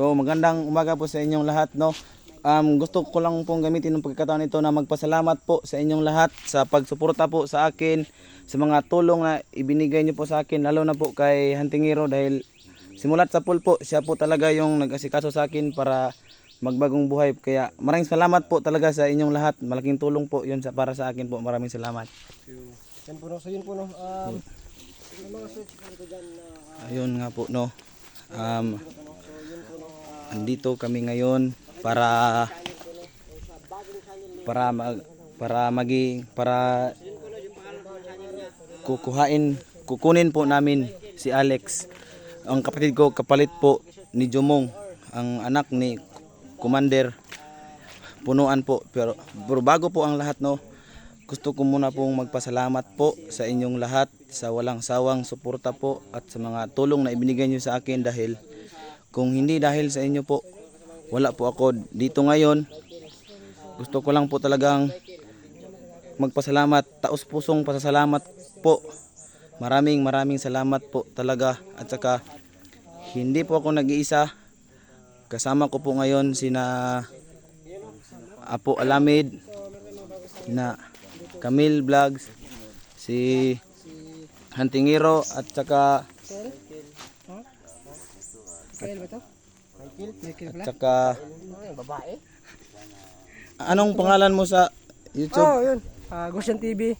So magandang umaga po sa inyong lahat, no. Gusto ko lang pong gamitin ng pagkakataon ito na magpasalamat po sa inyong lahat sa pagsuporta po sa akin, sa mga tulong na ibinigay niyo po sa akin, lalo na po kay Hantingiro dahil simulat sa pool po, siya po talaga yung nag-asikaso sa akin para magbagong buhay. Kaya maraming salamat po talaga sa inyong lahat. Malaking tulong po yun para sa akin po. Maraming salamat. Yan po no, so yun po no. Yung mga search ko dyan na Ayun nga po, no. Andito kami ngayon para kukunin po namin si Alex, ang kapatid ko, kapalit po ni Jumong, ang anak ni Commander Punuan po. Pero bago po ang lahat, no, gusto ko muna pong magpasalamat po sa inyong lahat sa walang sawang suporta po at sa mga tulong na ibinigay niyo sa akin, dahil kung hindi dahil sa inyo po, wala po ako dito ngayon. Gusto ko lang po talagang magpasalamat, taos pusong pasasalamat po. Maraming salamat po talaga. At saka hindi po ako nag-iisa. Kasama ko po ngayon sina Apo Alamid, na Camille Vlogs, si Hantingiro, at saka Kyle ba to? Michael at saka babae. anong pangalan mo sa YouTube? Oh, yun. Goshen TV.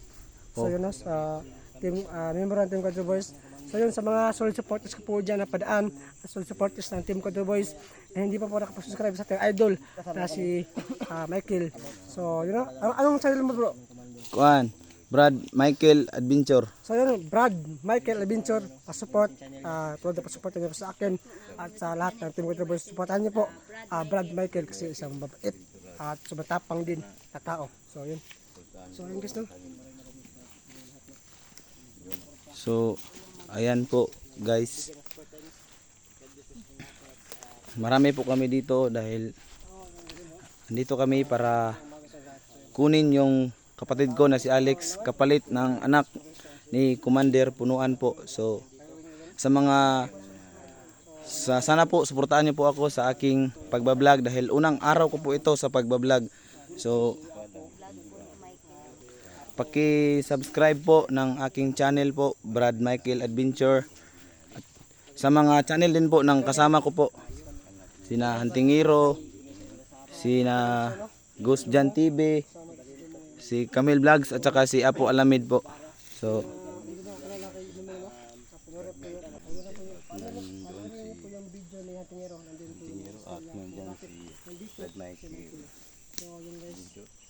So yun no, sa team member ng Team Quadro Boys. So yun, sa mga solid supporters ko po dyan na padaan, solid supporters ng Team Quadro Boys, na hindi pa po nakapasubscribe sa ating idol na si Michael. So yun no, anong channel mo bro? Kuan, Brad Michael Adventure. So yun, Brad Michael Adventure, pa-support, tulad na pa-support niyo sa akin at sa lahat ng Team Quadro Boys. Supportahan niyo po Brad Michael kasi isang mabait at sumatapang din na tao. So yun. So yun guys no. So ayan po guys, marami po kami dito dahil andito kami para kunin yung kapatid ko na si Alex, kapalit ng anak ni Commander Punuan po. So sana po suportahan niyo po ako sa aking pagbablog dahil unang araw ko po ito sa pagbablog. So paki-subscribe po ng aking channel po, Brad Michael Adventure. At sa mga channel din po ng kasama ko po, sina Hantingiro, sina Ghost Jan TV, si Camille Vlogs, at saka si Apo Alamid po. So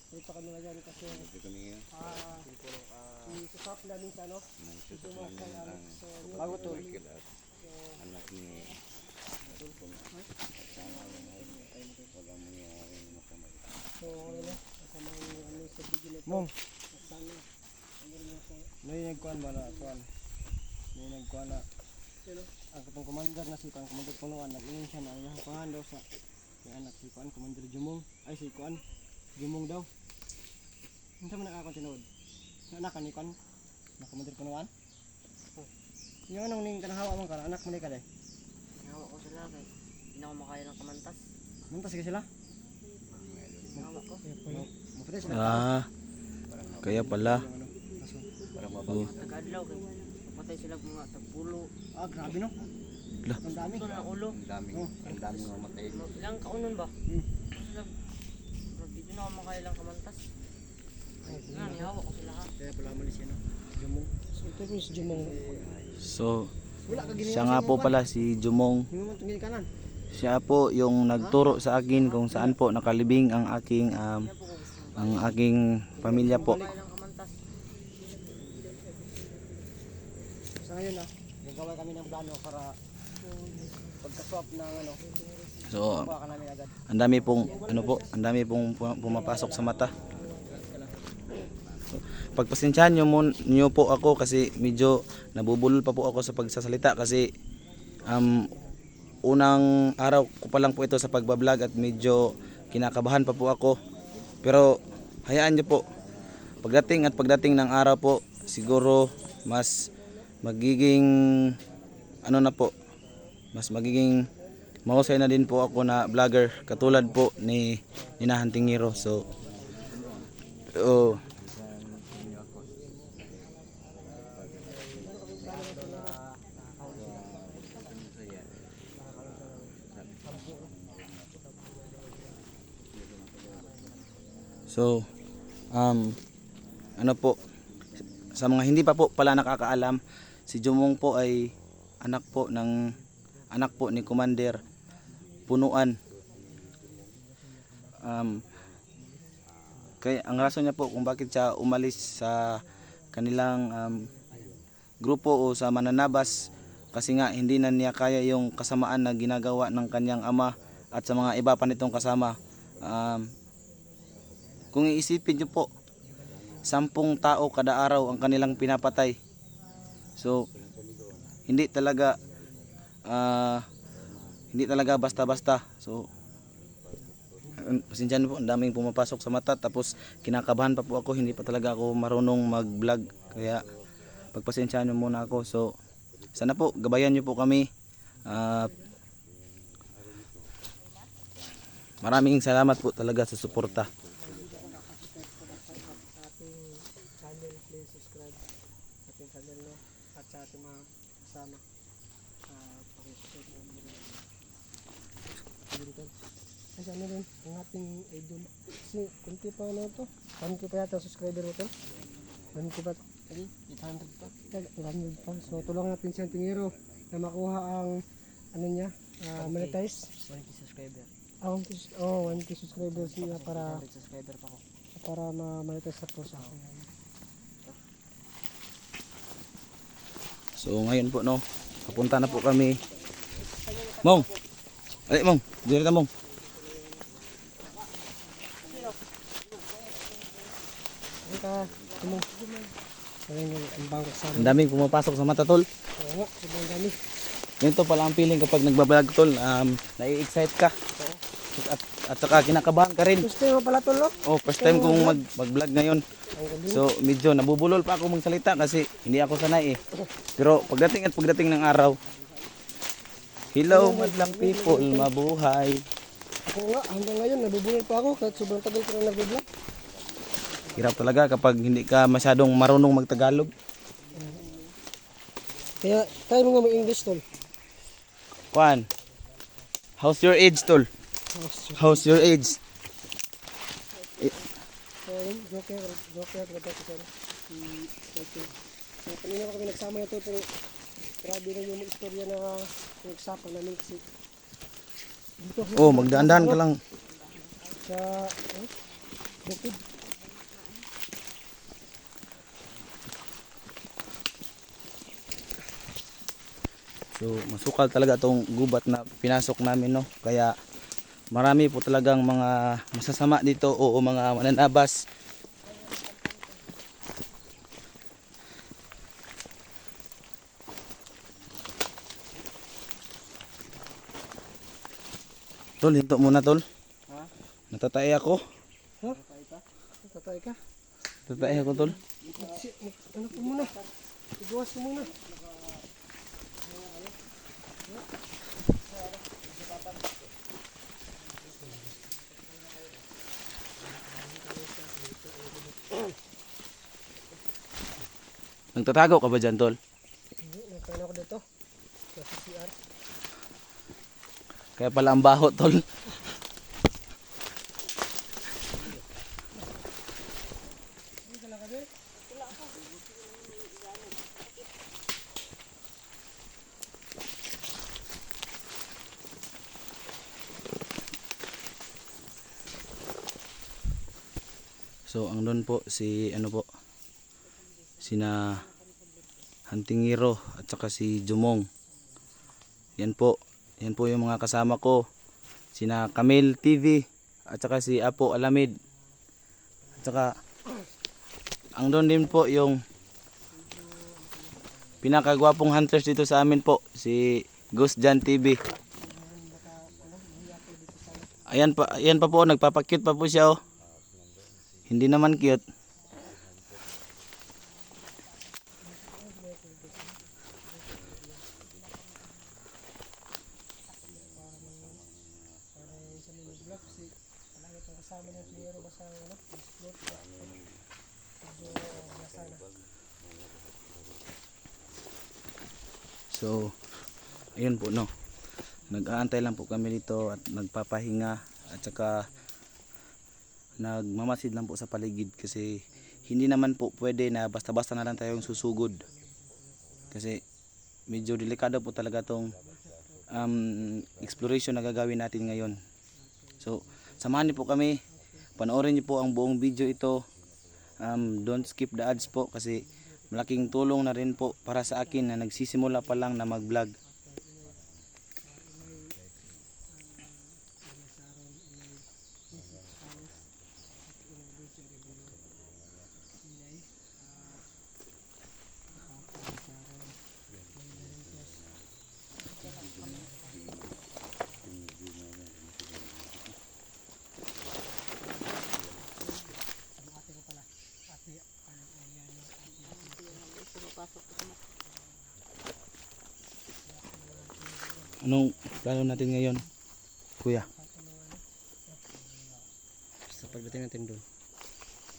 Ito kami ngayon kasi isusap namin sa ano, isusap ng Alex. So bago to, anak ni so ano, kasama yung ano sa video nito. Mong may nagkuhan ba na kuhan? May nagkuhan na ang katong commander na si Commander Punuan, nag-ingin siya na ang pangalan daw sa anak si kuhan, Commander Jumong, ay si kuhan Jumong daw. Ano man nakakotinood? Anak ka ni kuhan na Commander Punuan? Yung anong ning kanahawa mo ka, anak mo ni ka day? Nahawa ko sila kay hindi na ako makaya ng kamantas. Muntas ka sila? Nahawa ko. Mapatay sila. kaya pala. Tagadlaw kay patay sila mga tagpulo. Grabe no? Lah. Ang dami. Ito na ulo. Ang dami mamatay. Ilang kaunon ba? Sila, hindi na ako makaya ng kamantas. Nga, nihawa ko sila ha. Kaya pala malis yan no? Jumong. So ito po si Jumong. So siya nga po pala si Jumong. Hindi mo tungin kanan. Siya po yung nagturo sa akin kung saan po nakalibing ang aking pamilya po. Makaya ng kamantas. Sa ngayon gagawa kami ng plano para pagka-swap ng ano, So kuha ka namin agad. ang dami pong pumapasok sa mata. So, pagpasensyahan niyo po ako kasi medyo nabubulol pa po ako sa pagsasalita kasi unang araw ko pa lang po ito sa pagbablog at medyo kinakabahan pa po ako. Pero hayaan niyo po, pagdating ng araw po, siguro mas magiging mas magiging mahusay na din po ako na vlogger katulad po ni Hunting Hero. So oh, so ano po, sa mga hindi pa po pala nakakaalam, si Jumong po ay anak po ni Commander Punuan. Kaya ang rason niya po kung bakit siya umalis sa kanilang grupo o sa mananabas, kasi nga hindi na niya kaya yung kasamaan na ginagawa ng kanyang ama at sa mga iba pa nitong kasama. Kung iisipin niyo po, 10 tao kada araw ang kanilang pinapatay. So hindi talaga basta-basta. So pasensya na po, ang daming pumapasok sa mata, tapos kinakabahan pa po ako, hindi pa talaga ako marunong mag-vlog, kaya pagpasensyahan niyo muna ako. So sana po gabayan niyo po kami. Maraming salamat po talaga sa suporta. Channel, please subscribe sa ating channel, no? At sa ating mga kasama. Pakisupport mo dito. Kasi ano rin, ang ating idol. Kasi kunti pa na ito. 1K pa yata subscriber mo ito. 1K pa. 800 pa. 800 pa. So tulungan natin si Hunting Hero na makuha ang ano niya, monetize. 1K subscriber. 1K subscribers niya para 100 subscriber pa ako. ma-monetize sa post ako. So ngayon po, no, papunta na po kami. Mong, ali Mong, direta Mong. Ika, tumong. Ayun, ang bangkok sa Ang daming pumapasok sa mata, tol. Oo nga, sobrang dami. Ganito pala ang feeling kapag nagbablog, tol. Nai-excite ka. At saka kinakabahan ka rin. Gusto mo pala tol, no? Oh, first time kong mag-vlog ngayon. So medyo nabubulol pa ako magsalita kasi hindi ako sanay eh. Pero pagdating ng araw, hello madlang people, mabuhay. Ako nga, hanggang ngayon nabubulol pa ako kahit sobrang tagal ko na nag-vlog. Hirap talaga kapag hindi ka masyadong marunong magtagalog. Kaya tayo mo nga mag-English tol. Kuan, how's your age, tol? How's your age? So yun, joker, grabe ko sir. So kanina pa kami nagsama ito pero grabe na yung istorya na pinagsapan namin kasi dito. Oh, magdaan-daan ka lang. Sa, bukid. So masukal talaga itong gubat na pinasok namin, no. Kaya marami po talagang mga masasama dito o mga mananabas. Tol, hinto muna, tol. Ha? Natatay ako. Ha? Tatay ka? Natatay ako, tol. Ano ko muna? Iguwas ko muna. Nagtatago ka ba dyan, tol? Hindi, nagkain ako dito. Sa CR. Kaya pala ang baho, tol. So ang doon po si sina Hunting Hero at saka si Jumong. Yan po yung mga kasama ko. Sina Camille TV at saka si Apo Alamid. At saka ang doon din po yung pinakagwapong hunters dito sa amin po, si Ghost Jan TV. Ayan pa po, nagpapakute pa po siya, oh. Hindi naman cute. So ayun po no, nag-aantay lang po kami dito at nagpapahinga at saka nagmamasid lang po sa paligid kasi hindi naman po pwede na basta-basta na lang tayong susugod kasi medyo delikado po talaga tong exploration na gagawin natin ngayon. So samahan niyo po kami, panoorin niyo po ang buong video ito. Don't skip the ads po kasi malaking tulong na rin po para sa akin na nagsisimula pa lang na mag-vlog. Anong plano natin ngayon, kuya? Sa pagdating natin doon,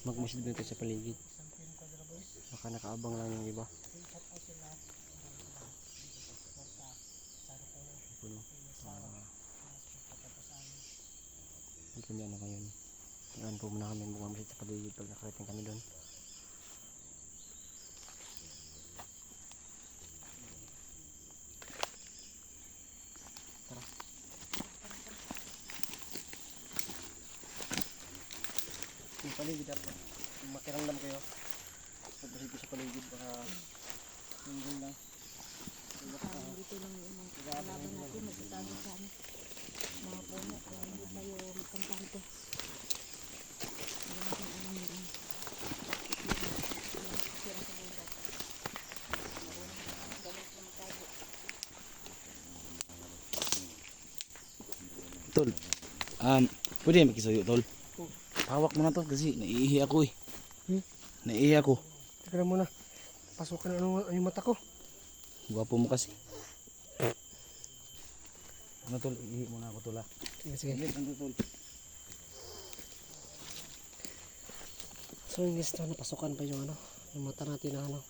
magmasid natin sa paligid. Baka nakaabang lang yung iba. Puno. Ito niya na ngayon. Tingnan po muna kami magmasid sa paligid pag nakarating kami doon. Yung paligid dapat makiramdam kayo pagdating sa paligid baka hindi lang Dito lang yung mga kalaban natin, magkatago sa ano, mga puno, kaya hindi tayo magkampante. Hindi natin alam yun. Sira sa budak. Galit na magtago. Tol, pwede makisuyo tol? Hawak mo na to kasi naiihi ako eh. Naiihi ako. teka lang muna pasukan yung mata ko. Gwapo mo kasi. Ano tol, iihi muna ako tol ah. Sige. Tol. So yung gusto napasukan pa yung ano yung mata natin na ano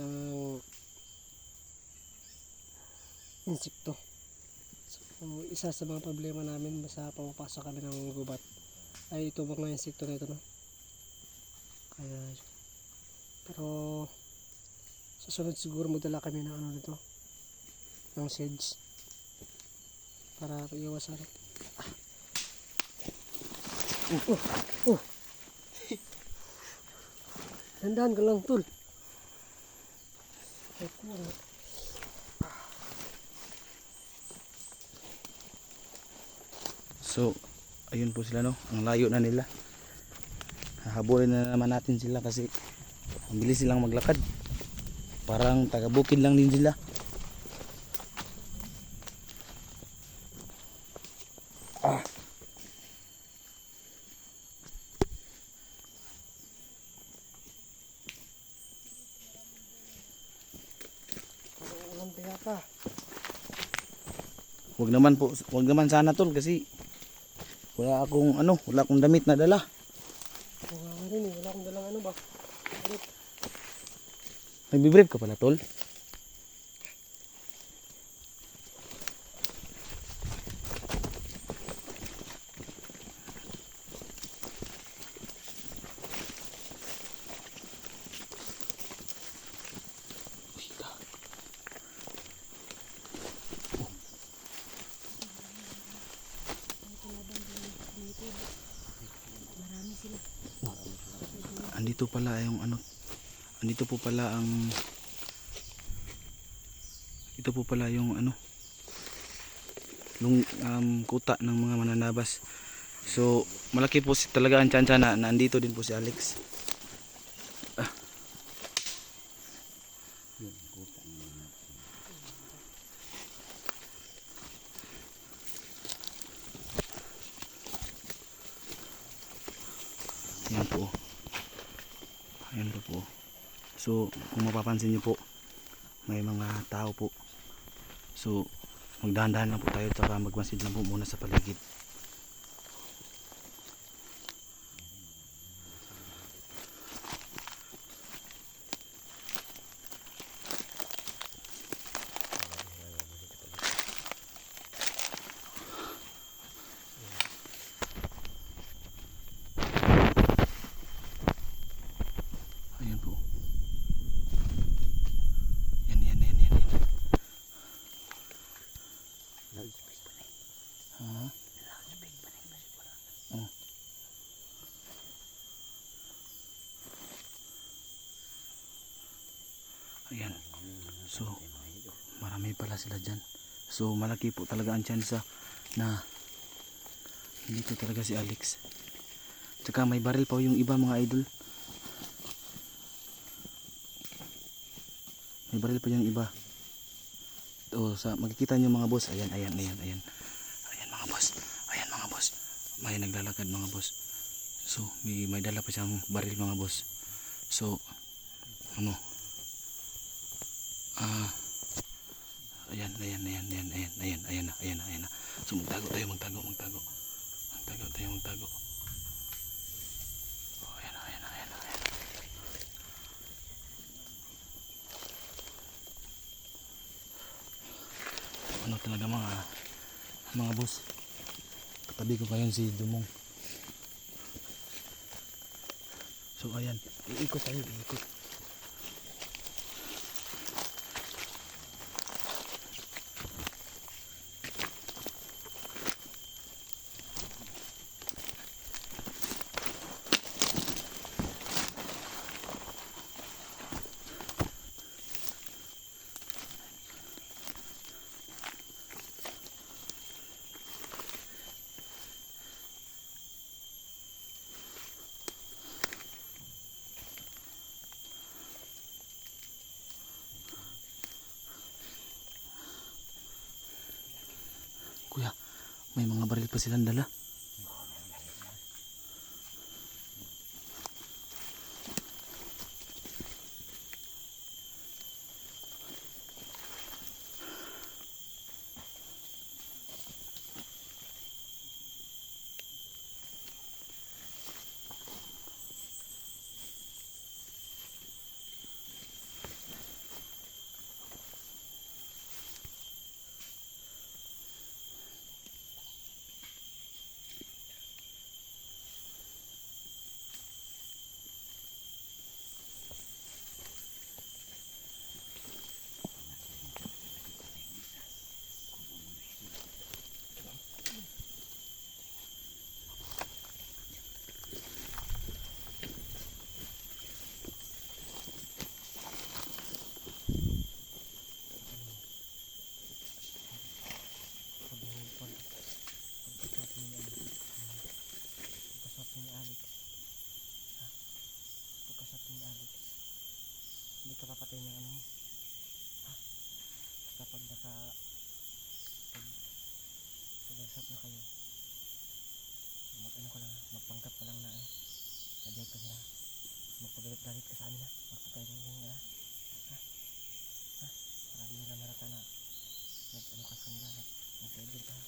ng insekto. So, isa sa mga problema namin basta pumapasok kami ng gubat ay ito mga insekto na ito no. Kaya pero sa sunod siguro magdala kami ng ano nito ng seeds para iwasan. Dandan ka lang tol. So, ayun po sila no. Ang layo na nila. Hahabulin na naman natin sila kasi ang bilis silang maglakad. Parang taga-bukid lang din sila. Walang tiga pa. Wag naman sana tol kasi wala akong damit na dala. Wala nga rin eh. Wala akong dalang ano ba. Nagbibrief ka pala tol? Marami sila. Andito pala yung ano. Andito po pala ang ito po pala yung ano kuta ng mga mananabas. So malaki po talaga ang tsansa na nandito din po si Alex. Ayan po. Ayan po. So kung mapapansin niyo po may mga tao po. So magdahan-dahan lang po tayo at magmasid lang po muna sa paligid. Ayan. So, marami pala sila dyan. So, malaki po talaga ang tsansa na dito talaga si Alex. Tsaka may baril pa yung iba mga idol. May baril pa yung iba. O, makikita nyo mga boss. Ayan. Ayan mga boss. Ayan mga boss. May naglalakad mga boss. So, may dala pa siyang baril mga boss. So, ano? Ayan na. So, magtago tayo. Oh, ayan na. Ano talaga mga boss. Katabi ko ngayon si Dumong. So, ayan. Iikot tayo. Kuya, may mga baril pa silang dala. Pagkasap ni Alex. Pagkasap ni Alex. Hindi ka papatay ng ano mo. Kapag pag-usap na kayo, mag-ano ka lang, magpanggap ka lang na nadiyak ka sila. Magpagalit-galit ka sa amin ha. Magpagalit ka ha. Para di nila marata na nag-ano ka sa kanila, nag-idol ka ha.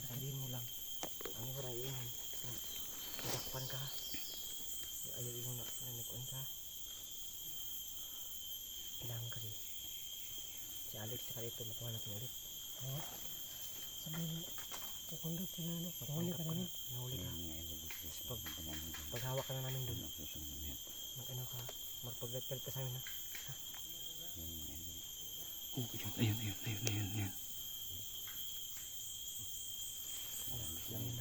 Sabihin mo lang, ang iba rin yun, nadakpan ka ha. Ayaw yun na nagkuhan ka ha. Kailangan kasi si Alex tsaka dito makuha natin ulit. Sabihin mo, papanggap ka na ano, nahuli ka namin. Nahuli ka. Paghawak ka na namin doon. Mag-ano ka, magpaglatal ka sa amin ha. Oh, ayun. Ano, rin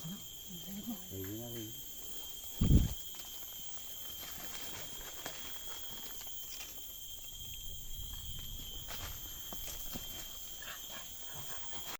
ka na?